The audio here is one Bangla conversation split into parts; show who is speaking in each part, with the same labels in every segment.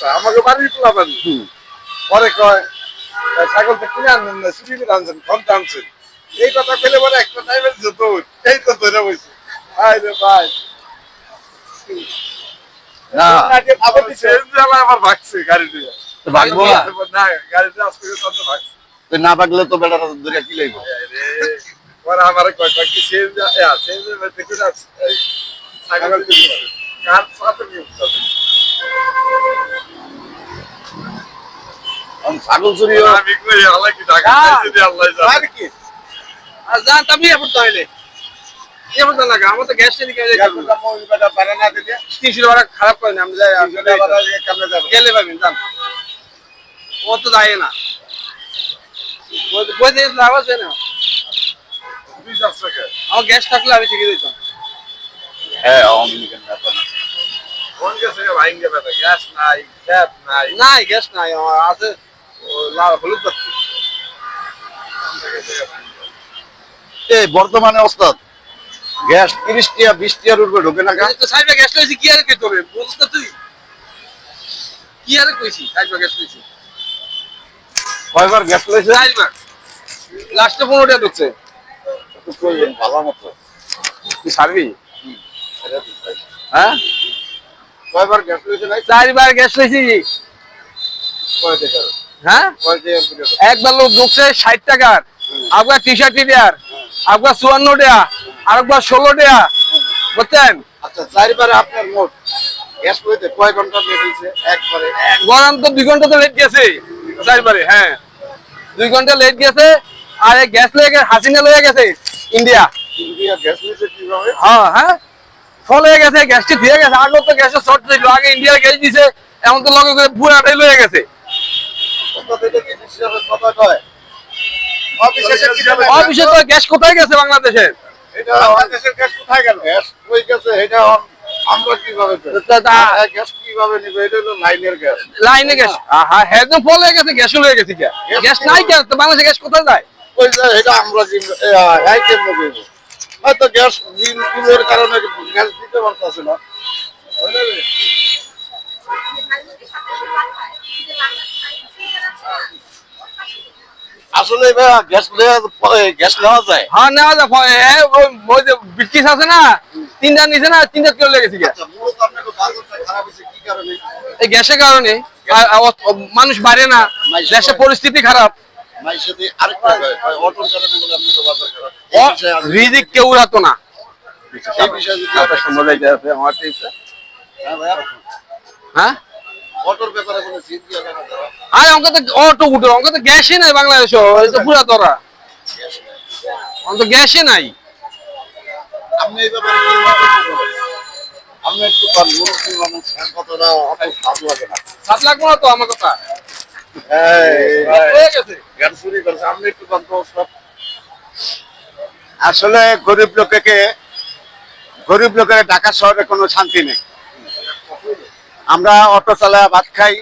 Speaker 1: আচ্ছা আমাকে বাড়ির পোলা বাড়ি পরে কয় ছাগল তো কিনে আনবেন না চুরি করে আনছেন কম আনছেন এই কথা পেলে পরে একটা টাইমের যত এই তো ধরে বসে ভাই রে ভাই
Speaker 2: না
Speaker 1: আমার ভাগছে গাড়ি দিয়ে
Speaker 2: ভাগবো না
Speaker 1: না গাড়িতে আজকে ভাগছে
Speaker 2: না ভাগলে তো বেটারা ধরে কি লাগবো
Speaker 1: পরে আমার কয় কি সেম সেম দেখে যাচ্ছে ছাগল কার সাথে
Speaker 2: ছাগল চুরি
Speaker 1: আমি কই আল্লাহ কি টাকা দিতে আল্লাহ জানে কি আর জান তুমি এখন তাইলে এমন তো লাগা আমার তো গ্যাস নিয়ে গেলে গ্যাসটা মই বেটা বানা না দিলে 300 টাকা খারাপ করে না আমি যাই কেমনে যাব গেলে পাবেন জান ও তো যায় না ওই দেশ লাভ আছে না 20 টাকা আমার গ্যাস থাকলে আমি শিখে দিতাম
Speaker 2: হ্যাঁ আওয়ামী লীগের নেতা না
Speaker 1: কোন গ্যাস এর ভাইঙ্গে বেটা গ্যাস নাই গ্যাস নাই নাই গ্যাস নাই আমার আছে লাভ হলুদ বাতি
Speaker 2: এই বর্তমানে ওস্তাদ গ্যাস 30 টিয়া 20 টিয়ার উপরে ঢোকে না কা
Speaker 1: তো সাইবে গ্যাস লইছি কি আর কে তোরে বুঝছ না তুই কি আর কইছি সাইবে গ্যাস লইছি
Speaker 2: কয়বার গ্যাস লইছে
Speaker 1: সাইবে লাস্টে 15 টাকা ঢুকছে
Speaker 2: তো কইবেন ভালো মতো
Speaker 1: কি সারবি
Speaker 2: হ্যাঁ কয়বার গ্যাস লইছে নাই
Speaker 1: চারবার গ্যাস লইছি
Speaker 2: কয় টাকা
Speaker 1: হ্যাঁ
Speaker 2: কয় টাকা
Speaker 1: একবার লোক ঢুকছে 60 টাকার আবার টি-শার্ট টাকার আবার 54 টাকা আরেকবার 16 টাকা বুঝছেন
Speaker 2: আচ্ছা চারবারে আপনার মোট গ্যাস লইতে কয় ঘন্টা লেট হইছে একবারে
Speaker 1: গরম তো 2 ঘন্টা তো লেট গেছে চারবারে হ্যাঁ 2 ঘন্টা লেট গেছে আর এই গ্যাস লয়ে হাসিনা লয়ে গেছে ইন্ডিয়া
Speaker 2: ইন্ডিয়া গ্যাস লইছে কিভাবে
Speaker 1: হ্যাঁ হ্যাঁ ফলে গেছে গ্যাসটি দিয়ে গেছে আগে তো গ্যাসের শর্ট ছিল আগে ইন্ডিয়া গ্যাস দিছে এমন তো লগে করে পুরাটাই লয়ে গেছে
Speaker 2: কত থেকে কি হিসাবে কত কয়
Speaker 1: অফিসে তো গ্যাস কোথায় গেছে বাংলাদেশের
Speaker 2: এটা বাংলাদেশের গ্যাস কোথায় গেল গ্যাস কই গেছে এটা আমরা কিভাবে গ্যাস কিভাবে নিবে এটা হলো লাইনের গ্যাস
Speaker 1: লাইনে গ্যাস হ্যাঁ হ্যাঁ তো ফলে গেছে গ্যাস লয়ে গেছে কি গ্যাস নাই কেন তো বাংলাদেশে গ্যাস কোথায় যায়
Speaker 2: ওই যে এটা আমরা এই কেমন দেব হয়তো গ্যাস বিলের কারণে গ্যাস দিতে পারতাছে না আসলে গ্যাস গ্যাস নেওয়া যায়
Speaker 1: হ্যাঁ নেওয়া যায় ওই যে ব্রিটিশ আছে না তিনটা নিছে না তিনটা কিলো লেগেছে গ্যাস
Speaker 2: মূলত আপনার বাজারটা খারাপ হয়েছে কি কারণে
Speaker 1: এই গ্যাসের কারণে মানুষ বাড়ে না দেশের পরিস্থিতি খারাপ
Speaker 2: মাইসেতে আরেকটা অটোর কারণে বলে আপনার বাজার খারাপ
Speaker 1: রিজিক কেউ রাখতো না
Speaker 2: এই বিষয়ে যদি
Speaker 1: আপনার সম্বন্ধে আছে আমার টিপস
Speaker 2: হ্যাঁ ভাইয়া
Speaker 1: হ্যাঁ
Speaker 2: অটোর ব্যাপারে কোনো চিন্তা না করা
Speaker 1: আরে অঙ্ক তো অটো উঠো অঙ্ক তো গ্যাসই নাই বাংলাদেশে তো পুরা তোরা অঙ্ক তো গ্যাসই নাই
Speaker 2: আপনি এই ব্যাপারে কি মন্তব্য করেন আপনি একটু মুরব্বী মানুষ কতটা অত স্বাদ লাগে না
Speaker 1: 7 লাখ না তো আমার কথা
Speaker 2: হয়ে গেছে গান চুরি করছে আপনি একটু আসলে গরিব লোকের ঢাকা শহরে কোনো শান্তি নেই আমরা অটো চালায় ভাত খাই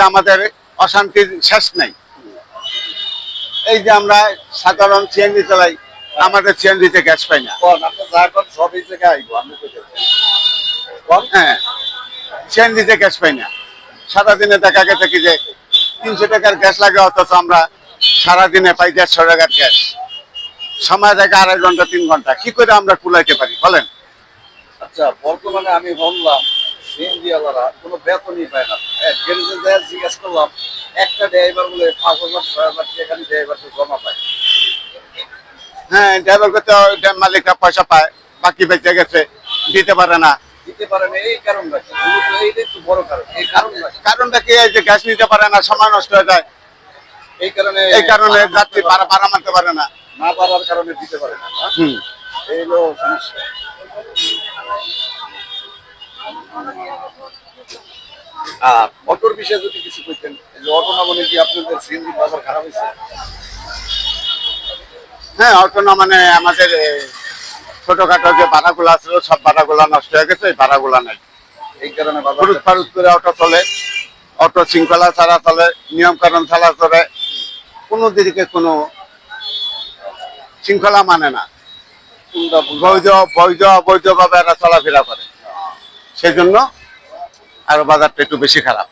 Speaker 2: আমাদের অশান্তির শেষ নাই এই যে আমরা সাধারণ সিএনজি চালাই আমাদের সিএনজিতে গ্যাস পাই না হ্যাঁ সিএনজিতে গ্যাস পাই না সারাদিনে দেখা গেছে কি যে 300 টাকার গ্যাস লাগে অথচ আমরা সারাদিনে পাই 150 টাকার গ্যাস সময় থাকে 2.5 ঘন্টা 3 ঘন্টা কি করে আমরা কুলাইতে পারি বলেন
Speaker 3: আচ্ছা বর্তমানে আমি বললাম সিএনজি ওয়ালারা কোনো বেতনই পায় না গ্যারেজে যায় জিজ্ঞেস করলাম একটা ড্রাইভার বলে 5,000 6,000 টাকা খালি ড্রাইভার জমা পায়
Speaker 2: হ্যাঁ ড্রাইভার করতে মালিকরা পয়সা পায় বাকি বেঁচে গেছে দিতে পারে না
Speaker 3: এই কারণটা কি এইটাই তো বড় কারণ এই
Speaker 2: কারণটা কি এই যে গ্যাস নিতে পারে না সময় নষ্ট হয়ে যায় এই কারণে যাত্রী ভাড়া মারতে পারে না
Speaker 3: না পারার কারণে দিতে পারে না এই হলো সমস্যা অটোর বিষয়ে যদি কিছু করতেন অটো না মানে কি আপনাদের সিএনজি বাজার খারাপ হয়েছে
Speaker 2: হ্যাঁ অটো না মানে আমাদের ছোটখাটো যে ভাড়াগুলো ছিল সব ভাড়াগুলো নষ্ট হয়ে গেছে ভাড়াগুলো নাই
Speaker 3: এই কারণে
Speaker 2: ফারুত করে অটো চলে অটো শৃঙ্খলা ছাড়া চলে নিয়ম কানুন ছাড়া চলে কোনো দিকে কোনো শৃঙ্খলা মানে না বৈধভাবে এরা চলাফেরা করে সেই জন্য আরো বাজারটা একটু বেশি খারাপ।